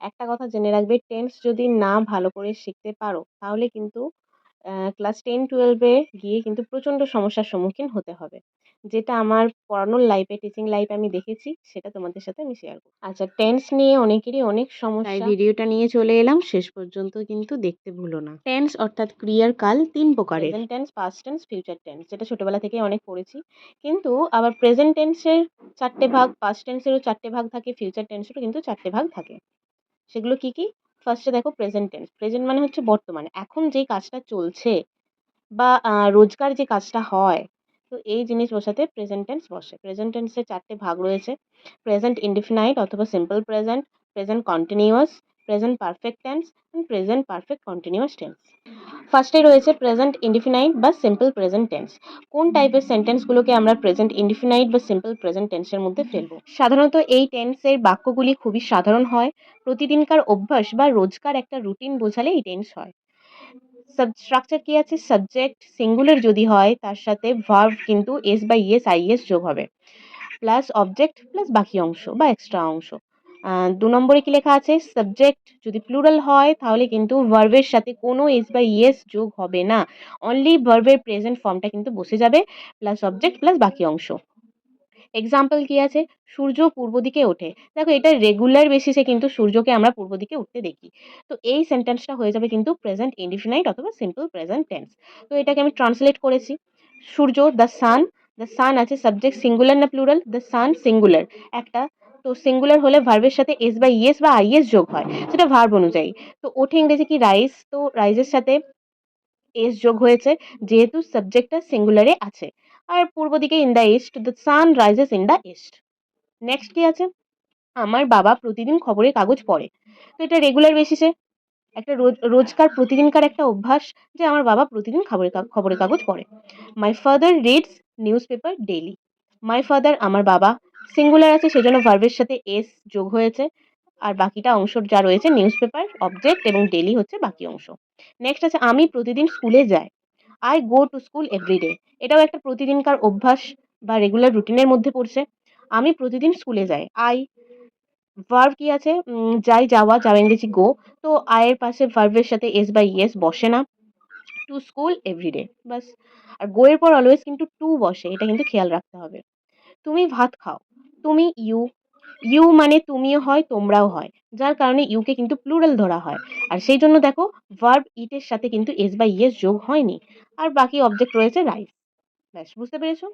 একটা কথা জেনে রাখবে, টেন্স যদি না ভালো করে শিখতে পারো তাহলে কিন্তু ক্লাস 10-12 এ গিয়ে কিন্তু প্রচণ্ড সমস্যার সম্মুখীন হতে হবে। যেটা আমার পড়ানোর লাইফে, টিচিং লাইফে আমি দেখেছি, সেটা তোমাদের সাথে আমি শেয়ার করব। আচ্ছা, টেন্স নিয়ে অনেকেরই অনেক সমস্যা, তাই ভিডিওটা নিয়ে চলে এলাম, শেষ পর্যন্ত কিন্তু দেখতে ভুলো না। টেন্স অর্থাৎ ক্রিয়ার কাল 3 প্রকারের: present tense, past tense, future tense, যেটা ছোটবেলা থেকেই অনেক পড়েছি। কিন্তু আবার প্রেজেন্ট টেন্সের 4টে ভাগ, পাস্ট টেন্সেরও 4টে ভাগ থাকে, ফিউচার টেন্সেরও কিন্তু 4টে ভাগ থাকে। সেগুলো কি, কি? ফার্স্টে দেখো প্রেজেন্ট টেন্স। প্রেজেন্ট মানে হচ্ছে বর্তমান। এখন যেই কাজটা চলছে বা রোজকার যে কাজটা হয়, তো এই জিনিস বোঝাতে প্রেজেন্ট টেন্স বসে। প্রেজেন্ট টেন্সের 4টে ভাগ রয়েছে: প্রেজেন্ট ইনডিফিনাইট অথবা simple present, present continuous, present perfect tense and present perfect continuous tense. ফার্স্টে রয়েছে প্রেজেন্ট ইনডিফিনাইট বা সিম্পল প্রেজেন্ট টেন্স। কোন টাইপের সেন্টেন্সগুলোকে আমরা প্রেজেন্ট ইনডিফিনাইট বা সিম্পল প্রেজেন্ট টেন্সের মধ্যে ফেলবো? সাধারণত এই টেন্সের বাক্যগুলি খুবই সাধারণ হয়। প্রতিদিনকার অভ্যাস বা রোজকার একটা রুটিন বোঝালে এই টেন্স হয়। স্ট্রাকচার কি আছে? সাবজেক্ট সিঙ্গুলার যদি হয়, তার সাথে ভার্ব কিন্তু এস বা ইএস, আইএস যোগ হবে, প্লাস অবজেক্ট প্লাস বাকি অংশ বা এক্সট্রা অংশ। 2 নম্বরে কি লেখা আছে? সাবজেক্ট যদি প্লুরাল হয় তাহলে কিন্তু ভার্বের সাথে কোনো এস বা ইএস যোগ হবে না। অনলি ভার্বের প্রেজেন্ট ফর্মটা কিন্তু বসে যাবে, প্লাস অবজেক্ট প্লাস বাকি অংশ। এক্সাম্পল কি আছে? সূর্য পূর্ব দিকে ওঠে। দেখো, এটা রেগুলার বেসিসে কিন্তু সূর্যকে আমরা পূর্ব দিকে উঠতে দেখি। তো এই সেন্টেন্সটা হয়ে যাবে কিন্তু প্রেজেন্ট ইনডিফিনাইট অথবা সিম্পল প্রেজেন্ট টেন্স। তো এটাকে আমি ট্রান্সলেট করেছি। সূর্য, দ্য সান। দ্য সান আছে, সাবজেক্ট সিঙ্গুলার না প্লুরাল? দ্য সান সিঙ্গুলার একটা। তো সিঙ্গুলার হলে ভার্বের সাথে এস বা ইএস বা আইএস যোগ হয়, সেটা ভার্ব অনুযায়ী। তো ওঠে ইংরেজি কি? রাইজ। তো রাইজের সাথে এস যোগ হয়েছে যেহেতু সাবজেক্টটা সিঙ্গুলারে আছে। আর পূর্ব দিকে in the east, the sun rises in the east. Next কি আছে? আমার বাবা প্রতিদিন খবরের কাগজ পড়ে। তো এটা রেগুলার বেসিসে একটা রোজকার প্রতিদিনকার একটা অভ্যাস যে আমার বাবা প্রতিদিন খবরের কাগজ পড়ে। My father reads news paper daily. My father আমার বাবা, সিঙ্গুলার আছে সেজন্য ভার্বের সাথে এস যোগ হয়েছে। আর বাকিটা অংশ যা রয়েছে নিউজ পেপার, অবজেক্ট এবং ডেইলি হচ্ছে বাকি অংশ। নেক্সট আছে আমি প্রতিদিন স্কুলে যাই। I go to school every day. এটাও একটা প্রতিদিনকার অভ্যাস বা রেগুলার রুটিনের মধ্যে পড়ছে। আমি প্রতিদিন স্কুলে যাই। আই ভার্ব কি আছে? যাই, যাওয়া, যাওয়া ইংরেজি গো। তো এর পাশে ভার্বের সাথে এস বা ইএস বসে না। টু স্কুল এভরিডে, বাস। আর গো এর পর অলওয়েজ কিন্তু টু বসে, এটা কিন্তু খেয়াল রাখতে হবে। তুমি ভাত খাও। তুমি ইউ। ইউ মানে তুমিও হয়, তোমরাও হয়, যার কারণে ইউকে কিন্তু প্লুরাল ধরা হয়। আর সেই জন্য দেখো ভার্ব ইটের সাথে কিন্তু এস বা ইএস যোগ হয়নি। আর বাকি অবজেক্ট রয়েছে রাইস। ব্যাস, বুঝতে পেরেছো?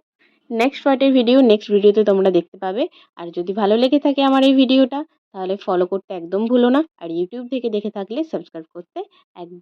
নেক্সট পার্টের ভিডিও নেক্সট ভিডিওতে তোমরা দেখতে পাবে। আর যদি ভালো লেগে থাকে আমার এই ভিডিওটা, তাহলে ফলো করতে একদম ভুলো না। আর ইউটিউব থেকে দেখে থাকলে সাবস্ক্রাইব করতে একদম